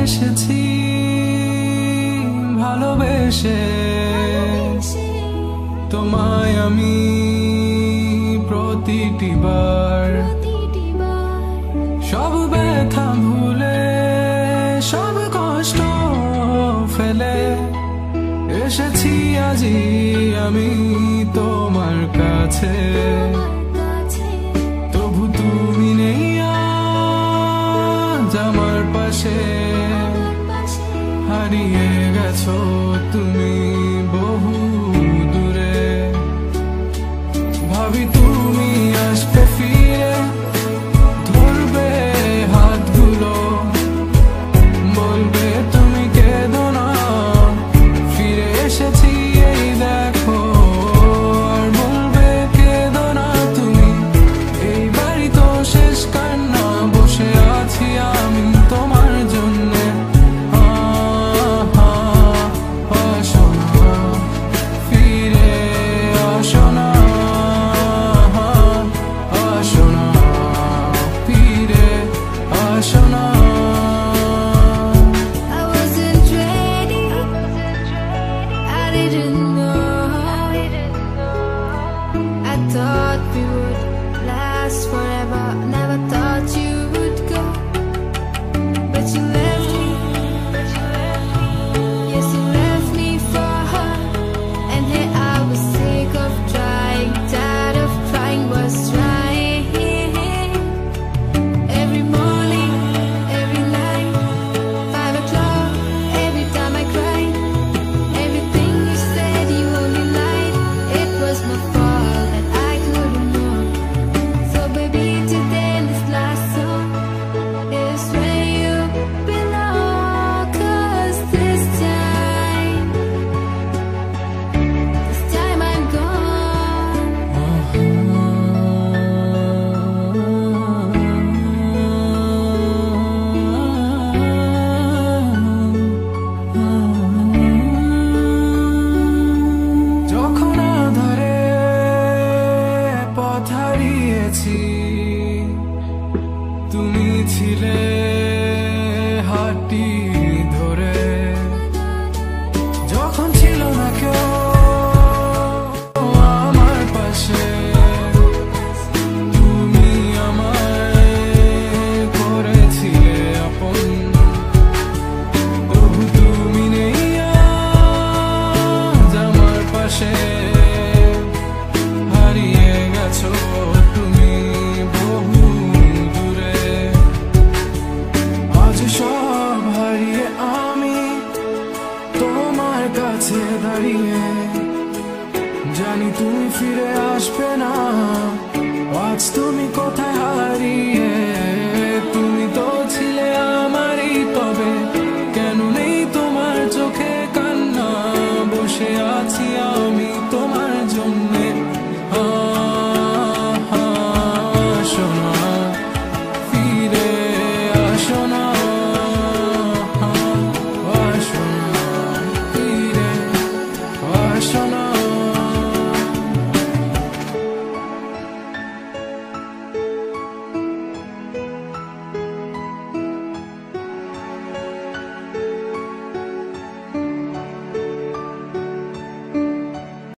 এসেছি ভালোবেসে তোমায় আমি প্রতিটি বার সব ব্যথা ভুলে সব কষ্ট ফেলে এসেছি আজি আমি তোমার কাছে তবু তুমি নেই আজ আমার পাশে হারিয়ে গেছো তুমি বহু দূরে ভাবি তুমি আসবে ফিরে ধরবে হাতগুলো বলবে তুমি কেঁদো না ফিরে এসেছি এই দেখো আর বলবে কেঁদো না তুমি এই বাড়ি তো শেষ কান্না বসে আছি আমি তোমার জন্যে আসো না ফিরে আসো না আসো না ফিরে আসো না I wasn't ready. I didn't know. I thought we would last forever. Never thought you would go, but you left me. Yes, you left me for her. And here I was sick of trying, tired of crying, was trying. Every morning, every night, 5 o'clock, every time I cried. Everything you said, you only lied. It was my fault that I couldn't know. So baby, today this last song is where you belong. 'Cause this time I'm gone. যখন আধারে পথ হারিয়েছি তুমি ছিলে হাতটি ধরে যখন ছিল না কেউ আমার পাশে তুমি আমায় করেছিলে আপন তবু তুমি নেই আজ আমার পাশে হারিয়ে গেছো তুমি বহু দূরে আজ সব হারিয়ে আমি তোমার কাছে দাঁড়িয়ে জানি তুমি ফিরে আসবে না আজ তুমি কোথায় হারিয়ে তুমি তো ছিলে আমারই তবে কেন নেই তোমার চোখে কান্না বসে আছি আমি তোমার জন্যে আসো না ফিরে আসো না আসো না ফিরে আসো না